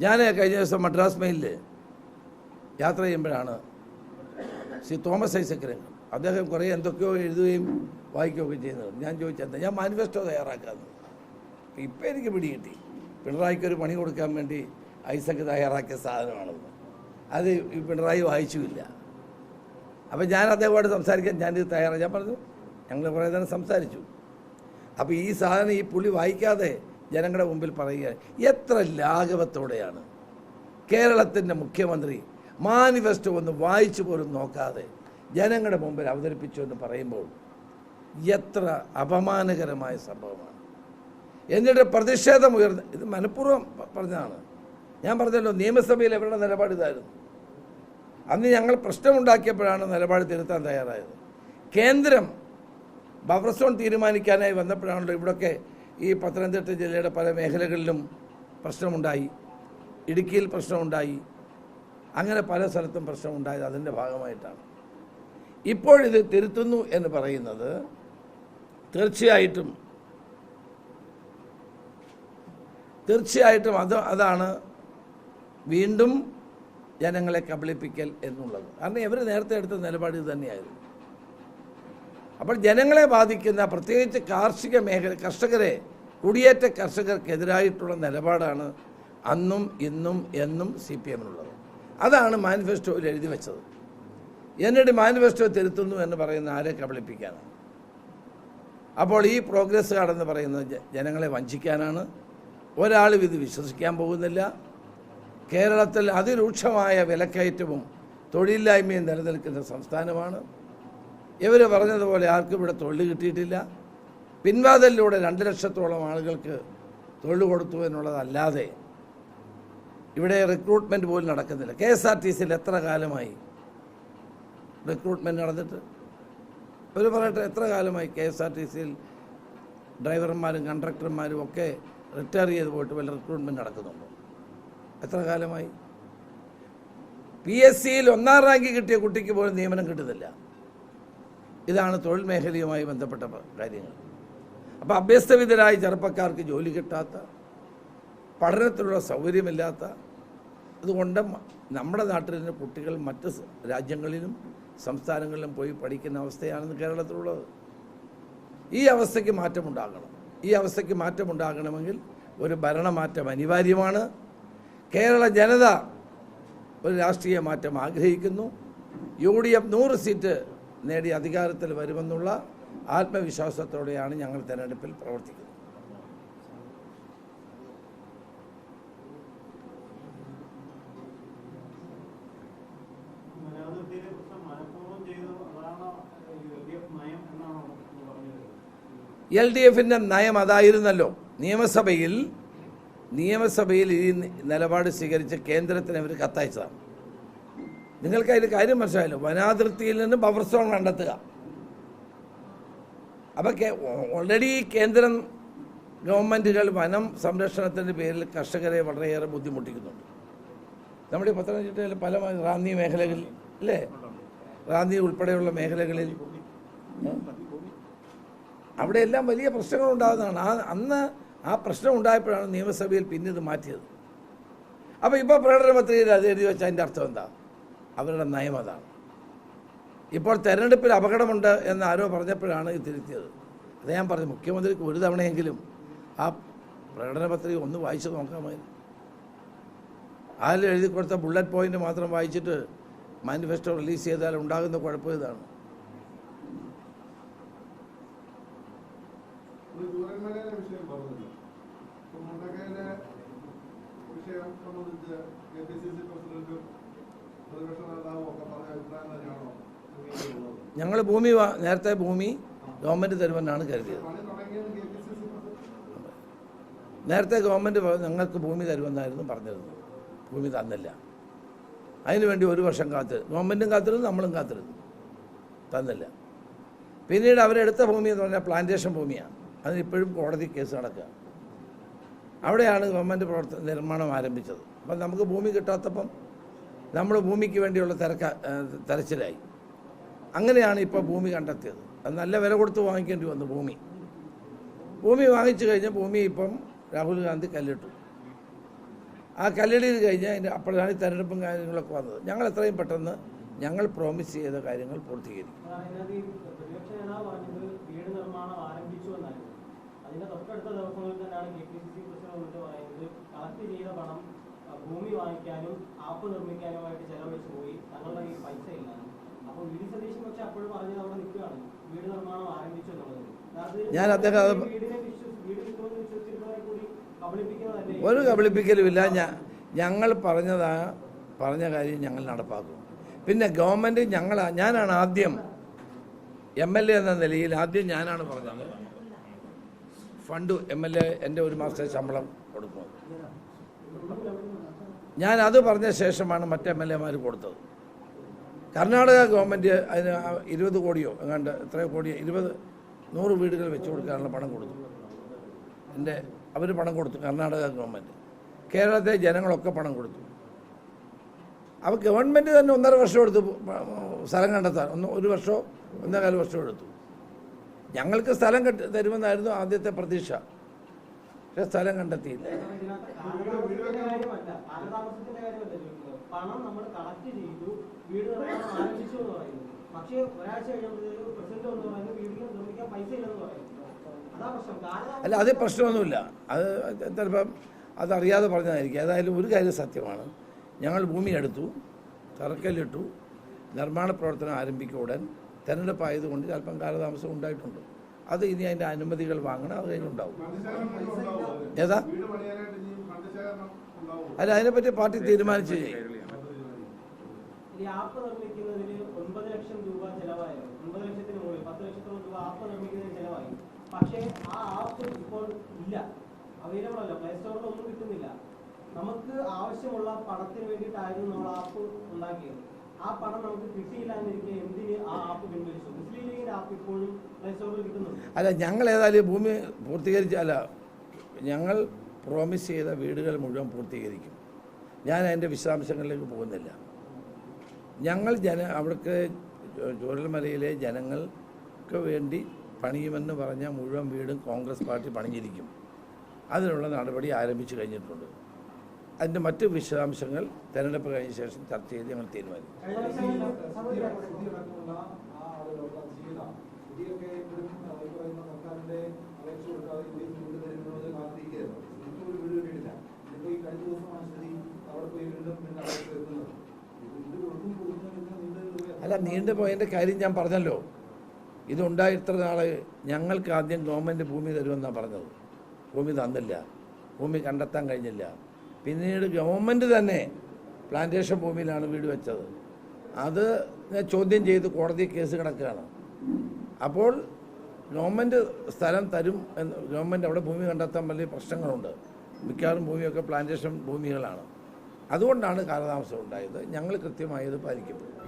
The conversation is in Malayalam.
ഞാൻ കഴിഞ്ഞ ദിവസം മദ്രാസ് മെയിലിൽ യാത്ര ചെയ്യുമ്പോഴാണ് ശ്രീ തോമസ് ഐസക് അദ്ദേഹം കുറേ എന്തൊക്കെയോ എഴുതുകയും വായിക്കുകയൊക്കെ ചെയ്യുന്നത്. ഞാൻ ചോദിച്ചെന്താ, ഞാൻ മാനിഫെസ്റ്റോ തയ്യാറാക്കാമെന്ന്. ഇപ്പം എനിക്ക് പിടികിട്ടി, പിണറായിക്കൊരു പണി കൊടുക്കാൻ വേണ്ടി ഐസക് തയ്യാറാക്കിയ സാധനമാണെന്ന്. അത് ഈ പിണറായി വായിച്ചുമില്ല. അപ്പം ഞാൻ അദ്ദേഹത്തോട് സംസാരിക്കാൻ ഞാനിത് തയ്യാറായി. ഞാൻ പറഞ്ഞു, ഞങ്ങൾ കുറേ നേരം സംസാരിച്ചു. അപ്പോൾ ഈ സാധനം ഈ പുള്ളി വായിക്കാതെ ജനങ്ങളുടെ മുമ്പിൽ പറയുക, എത്ര ലാഘവത്തോടെയാണ് കേരളത്തിൻ്റെ മുഖ്യമന്ത്രി മാനിഫെസ്റ്റോ ഒന്ന് വായിച്ചു പോലും നോക്കാതെ ജനങ്ങളുടെ മുമ്പിൽ അവതരിപ്പിച്ചു എന്ന് പറയുമ്പോൾ എത്ര അപമാനകരമായ സംഭവമാണ്. എന്നിട്ട് പ്രതിഷേധം ഉയർന്ന്, ഇത് മനഃപൂർവ്വം പറഞ്ഞതാണ്. ഞാൻ പറഞ്ഞല്ലോ, നിയമസഭയിൽ അവരുടെ നിലപാട് ഇതായിരുന്നു. അന്ന് ഞങ്ങൾ പ്രശ്നമുണ്ടാക്കിയപ്പോഴാണ് നിലപാട് തിരുത്താൻ തയ്യാറായത്. കേന്ദ്രം ബഫർ സോൺ തീരുമാനിക്കാനായി വന്നപ്പോഴാണല്ലോ ഇവിടെയൊക്കെ ഈ പത്തനംതിട്ട ജില്ലയുടെ പല മേഖലകളിലും പ്രശ്നമുണ്ടായി, ഇടുക്കിയിൽ പ്രശ്നമുണ്ടായി, അങ്ങനെ പല സ്ഥലത്തും പ്രശ്നമുണ്ടായത് അതിൻ്റെ ഭാഗമായിട്ടാണ്. ഇപ്പോഴിത് തിരുത്തുന്നു എന്ന് പറയുന്നത് തീർച്ചയായിട്ടും അതാണ് വീണ്ടും ജനങ്ങളെ കബളിപ്പിക്കൽ എന്നുള്ളത്. കാരണം ഇവർ നേരത്തെ എടുത്ത നിലപാട് ഇത് തന്നെയായിരുന്നു. അപ്പോൾ ജനങ്ങളെ ബാധിക്കുന്ന, പ്രത്യേകിച്ച് കാർഷിക മേഖല, കർഷകരെ, കുടിയേറ്റ കർഷകർക്കെതിരായിട്ടുള്ള നിലപാടാണ് അന്നും ഇന്നും എന്നും CPM-നുള്ളത്. അതാണ് മാനിഫെസ്റ്റോയിൽ എഴുതി വെച്ചത്. എന്നിട്ട് മാനിഫെസ്റ്റോ തിരുത്തുന്നു എന്ന് പറയുന്ന ആരെ കബളിപ്പിക്കാനാണ്? അപ്പോൾ ഈ പ്രോഗ്രസ് കാർഡ് എന്ന് പറയുന്നത് ജനങ്ങളെ വഞ്ചിക്കാനാണ്. ഒരാളും ഇത് വിശ്വസിക്കാൻ പോകുന്നില്ല. കേരളത്തിൽ അതിരൂക്ഷമായ വിലക്കയറ്റവും തൊഴിലില്ലായ്മയും നിലനിൽക്കുന്ന സംസ്ഥാനമാണ്. ഇവർ പറഞ്ഞതുപോലെ ആർക്കും ഇവിടെ തൊഴിൽ കിട്ടിയിട്ടില്ല. പിൻവാതിലിലൂടെ 2 ലക്ഷത്തോളം ആളുകൾക്ക് തൊഴിൽ കൊടുത്തു എന്നുള്ളതല്ലാതെ ഇവിടെ റിക്രൂട്ട്മെൻറ്റ് പോലും നടക്കുന്നില്ല. KSRTCയിൽ എത്ര കാലമായി റിക്രൂട്ട്മെൻറ്റ് നടന്നിട്ട്? ഒരു പറയട്ടെ, എത്ര കാലമായി KSRTCയിൽ ഡ്രൈവർമാരും കണ്ടക്ടർമാരും ഒക്കെ റിട്ടയർ ചെയ്ത് പോയിട്ട് വല്ല റിക്രൂട്ട്മെൻറ്റ് നടക്കുന്നുണ്ടോ? എത്ര കാലമായി? PSCയിൽ 1ാം റാങ്ക് കിട്ടിയ കുട്ടിക്ക് പോലും നിയമനം കിട്ടുന്നില്ല. ഇതാണ് തൊഴിൽ മേഖലയുമായി ബന്ധപ്പെട്ട കാര്യങ്ങൾ. അപ്പോൾ അഭ്യസ്തവിധരായ ചെറുപ്പക്കാർക്ക് ജോലി കിട്ടാത്ത, പഠനത്തിലുള്ള സൗകര്യമില്ലാത്ത, അതുകൊണ്ട് നമ്മുടെ നാട്ടിൽ നിന്ന് കുട്ടികൾ മറ്റ് രാജ്യങ്ങളിലും സംസ്ഥാനങ്ങളിലും പോയി പഠിക്കുന്ന അവസ്ഥയാണ് കേരളത്തിലുള്ളത്. ഈ അവസ്ഥയ്ക്ക് മാറ്റമുണ്ടാകണം. ഈ അവസ്ഥയ്ക്ക് മാറ്റമുണ്ടാകണമെങ്കിൽ ഒരു ഭരണമാറ്റം അനിവാര്യമാണ്. കേരള ജനത ഒരു രാഷ്ട്രീയ മാറ്റം ആഗ്രഹിക്കുന്നു. UDF 100 സീറ്റ് നേടി അധികാരത്തിൽ വരുമെന്നുള്ള ആത്മവിശ്വാസത്തോടെയാണ് ഞങ്ങൾ തെരഞ്ഞെടുപ്പിൽ പ്രവർത്തിക്കുന്നത്. LDF-ന്റെ നയം അതായിരുന്നല്ലോ. നിയമസഭയിൽ ഈ നിലപാട് സ്വീകരിച്ച് കേന്ദ്രത്തിന് അവർ കത്തയച്ചതാണ്. നിങ്ങൾക്ക് അതിൽ കാര്യം മനസ്സിലായല്ലോ. വനാതിർത്തിയിൽ നിന്ന് ബഫർ സോൺ കണ്ടെത്തുക. അപ്പോൾ ഓൾറെഡി കേന്ദ്രം ഗവൺമെൻറ്റുകൾ വനം സംരക്ഷണത്തിൻ്റെ പേരിൽ കർഷകരെ വളരെയേറെ ബുദ്ധിമുട്ടിക്കുന്നുണ്ട്. നമ്മുടെ പത്തനംതിട്ടയിൽ പല റാന്നി മേഖലകളിൽ, അല്ലേ, റാന്നി ഉൾപ്പെടെയുള്ള മേഖലകളിൽ അവിടെയെല്ലാം വലിയ പ്രശ്നങ്ങളുണ്ടാകുന്നതാണ്. അന്ന് ആ പ്രശ്നം ഉണ്ടായപ്പോഴാണ് നിയമസഭയിൽ പിന്നെ ഇത് മാറ്റിയത്. അപ്പോൾ ഇപ്പോൾ പ്രകടന പത്രികയിൽ അത് എഴുതി വെച്ചാൽ അതിൻ്റെ അർത്ഥം എന്താ? അവരുടെ നയം അതാണ്. ഇപ്പോൾ തെരഞ്ഞെടുപ്പിൽ അപകടമുണ്ട് എന്ന് ആരോ പറഞ്ഞപ്പോഴാണ് ഇത് തിരുത്തിയത്. അത് ഞാൻ പറഞ്ഞു, മുഖ്യമന്ത്രിക്ക് ഒരു തവണയെങ്കിലും ആ പ്രകടന പത്രിക ഒന്ന് വായിച്ചു നോക്കാമായിരുന്നു. അതിൽ എഴുതി കൊടുത്ത ബുള്ളറ്റ് പോയിന്റ് മാത്രം വായിച്ചിട്ട് മാനിഫെസ്റ്റോ റിലീസ് ചെയ്താൽ ഉണ്ടാകുന്ന കുഴപ്പം ഇതാണ്. ഞങ്ങൾ നേരത്തെ ഭൂമി ഗവൺമെൻറ് തരുമെന്നാണ് കരുതിയത്. നേരത്തെ ഗവൺമെൻറ് ഞങ്ങൾക്ക് ഭൂമി തരുമെന്നായിരുന്നു പറഞ്ഞിരുന്നത്. ഭൂമി തന്നില്ല. അതിനുവേണ്ടി 1 വർഷം ഗവൺമെൻറ്റും കാത്തിരുന്നു, നമ്മളും കാത്തിരുന്നു, തന്നില്ല. പിന്നീട് അവരെടുത്ത ഭൂമി എന്ന് പറഞ്ഞാൽ പ്ലാന്റേഷൻ ഭൂമിയാണ്. അതിനിപ്പോഴും കോടതി കേസ് നടക്കുക. അവിടെയാണ് ഗവൺമെൻറ് നിർമ്മാണം ആരംഭിച്ചത്. അപ്പം നമുക്ക് ഭൂമി കിട്ടാത്തപ്പം നമ്മൾ ഭൂമിക്ക് വേണ്ടിയുള്ള തെരച്ചിലായി. അങ്ങനെയാണ് ഇപ്പോൾ ഭൂമി കണ്ടെത്തിയത്. അത് നല്ല വില കൊടുത്ത് വാങ്ങിക്കേണ്ടി വന്നു. ഭൂമി വാങ്ങിച്ചു കഴിഞ്ഞാൽ ഭൂമി ഇപ്പം രാഹുൽ ഗാന്ധി കല്ലിട്ടു. ആ കല്ലടിയിൽ കഴിഞ്ഞ് അതിൻ്റെ അപ്പോഴാണ് തെരഞ്ഞെടുപ്പും കാര്യങ്ങളൊക്കെ വന്നത്. ഞങ്ങൾ എത്രയും പെട്ടെന്ന് ഞങ്ങൾ പ്രോമിസ് ചെയ്ത കാര്യങ്ങൾ പൂർത്തീകരിക്കും. അതിന്റെ തൊട്ടടുത്ത ദിവസങ്ങളിൽ തന്നെയാണ് KPCC പ്രസിഡന്റ് പറയുന്നത് കളക്ട് ചെയ്ത പണം ഭൂമി വാങ്ങിക്കാനും ആപ്പ് നിർമ്മിക്കാനുമായിട്ട് ചെലവഴിച്ചു പോയി, തങ്ങളുടെ ഈ പൈസ ഇല്ല. അപ്പോൾ വി ഡി സതീശൻ പക്ഷെ അപ്പോഴും പറഞ്ഞത് അവിടെ നിൽക്കുകയാണ്, വീട് നിർമ്മാണം ആരംഭിച്ചു എന്നുള്ളത്. വീട് കിട്ടുമെന്ന് വിശ്വസിച്ചിരുന്നവരെ കൂടി കബളിപ്പിക്കുന്നതല്ലേ? ഒരു കബളിപ്പിക്കലുമില്ല. ഞങ്ങൾ പറഞ്ഞ കാര്യം ഞങ്ങൾ നടപ്പാക്കും. പിന്നെ ഗവൺമെൻറ് ഞാനാണ് ആദ്യം MLA എന്ന നിലയിൽ ഞാനാണ് പറഞ്ഞത് ഫണ്ട് MLA എൻ്റെ 1 മാസത്തെ ശമ്പളം കൊടുക്കുന്നത്. ഞാനത് പറഞ്ഞ ശേഷമാണ് മറ്റ് MLA മാർ കൊടുത്തത്. കർണാടക ഗവൺമെൻറ് അതിന് 20 കോടിയോ എങ്ങാണ്ട് എത്രയോ കോടിയോ 100 വീടുകൾ വെച്ച് കൊടുക്കാനുള്ള പണം കൊടുത്തു. അവർ പണം കൊടുത്തു കർണാടക ഗവൺമെൻറ്. കേരളത്തിലെ ജനങ്ങളൊക്കെ പണം കൊടുത്തു. അപ്പോൾ ഗവൺമെൻറ് തന്നെ 1.5 വർഷം എടുത്തു സ്ഥലം കണ്ടെത്താൻ. 1 വർഷമോ 1.25 വർഷം എടുത്തു. ഞങ്ങൾക്ക് സ്ഥലം തരുമെന്നായിരുന്നു ആദ്യത്തെ പ്രതീക്ഷ. പക്ഷെ സ്ഥലം കണ്ടെത്തിയില്ല. അല്ല, അത് പ്രശ്നമൊന്നുമില്ല. അത് ചിലപ്പം അതറിയാതെ പറഞ്ഞതായിരിക്കും. ഏതായാലും ഒരു കാര്യം സത്യമാണ്, ഞങ്ങൾ ഭൂമി എടുത്തു, തറക്കല്ലിട്ടു, നിർമ്മാണ പ്രവർത്തനം ആരംഭിക്കുക ഉടൻ. തെരഞ്ഞെടുപ്പായതുകൊണ്ട് ചിലപ്പം കാലതാമസം ഉണ്ടായിട്ടുണ്ട്. അത് ഇനി അതിൻ്റെ അനുമതികൾ വാങ്ങണം, അത് കഴിഞ്ഞുണ്ടാവും. ഏതാ? അല്ല, അതിനെപ്പറ്റി പാർട്ടി തീരുമാനിച്ചു ചെയ്യും. ഈ ആപ്പ് നിർമ്മിക്കുന്നതിന് 9 ലക്ഷം രൂപ ചെലവായി. 9 ലക്ഷത്തിന് മുകളിൽ 10 ലക്ഷത്തോളം രൂപ ആപ്പ് നിർമ്മിക്കുന്നതിന് ചെലവായി. പക്ഷേ ആ ആപ്പ് ഇപ്പോൾ ഇല്ല, അവൈലബിൾ അല്ല, പ്ലേ സ്റ്റോറിൽ ഒന്നും കിട്ടുന്നില്ല. നമുക്ക് ആവശ്യമുള്ള പണത്തിന് വേണ്ടിയിട്ടായിരുന്നു നമ്മൾ ആപ്പ് ഉണ്ടാക്കിയത്. ആ പണം നമുക്ക് കിട്ടിയില്ല എന്നിരിക്കെ എന്തിന് ആ ആപ്പ് പിൻവലിച്ചു? മുസ്ലിം ലീഗിന്റെ ആപ്പ് ഇപ്പോഴും പ്ലേ സ്റ്റോറിൽ കിട്ടുന്നുണ്ട്. അല്ല, ഞങ്ങൾ ഏതായാലും ഭൂമി പൂർത്തീകരിച്ചല്ല, ഞങ്ങൾ പ്രോമിസ് ചെയ്ത വീടുകൾ മുഴുവൻ പൂർത്തീകരിക്കും. ഞാൻ അതിൻ്റെ വിശദാംശങ്ങളിലേക്ക് പോകുന്നില്ല. ഞങ്ങൾ അവിടേക്ക് ചൂരൽമലയിലെ ജനങ്ങൾക്ക് വേണ്ടി പണിയുമെന്ന് പറഞ്ഞ മുഴുവൻ വീടും കോൺഗ്രസ് പാർട്ടി പണിഞ്ഞിരിക്കും. അതിനുള്ള നടപടി ആരംഭിച്ചു കഴിഞ്ഞിട്ടുണ്ട്. അതിൻ്റെ മറ്റ് വിശദാംശങ്ങൾ തെരഞ്ഞെടുപ്പ് കഴിഞ്ഞ ശേഷം ചർച്ച ചെയ്ത് ഞങ്ങൾ തീരുമാനിക്കും. അല്ല, നീണ്ടുപോയതിൻ്റെ കാര്യം ഞാൻ പറഞ്ഞല്ലോ. ഇതുണ്ടായി ഇത്ര നാൾ ഞങ്ങൾക്ക് ആദ്യം ഗവൺമെൻറ് ഭൂമി തരുമെന്നാണ് പറഞ്ഞത്. ഭൂമി തന്നില്ല, ഭൂമി കണ്ടെത്താൻ കഴിഞ്ഞില്ല. പിന്നീട് ഗവൺമെൻറ് തന്നെ പ്ലാന്റേഷൻ ഭൂമിയിലാണ് വീട് വെച്ചത്. അത് ചോദ്യം ചെയ്ത് കോടതി കേസ് കിടക്കുകയാണ്. അപ്പോൾ ഗവൺമെൻറ് സ്ഥലം തരും എന്ന് ഗവൺമെൻറ് അവിടെ ഭൂമി കണ്ടെത്താൻ വലിയ പ്രശ്നങ്ങളുണ്ട്. മിക്കവാറും ഭൂമിയൊക്കെ പ്ലാന്റേഷൻ ഭൂമികളാണ്. അതുകൊണ്ടാണ് കാലതാമസം ഉണ്ടായത്. ഞങ്ങൾ കൃത്യമായത് പാലിക്കപ്പെടും.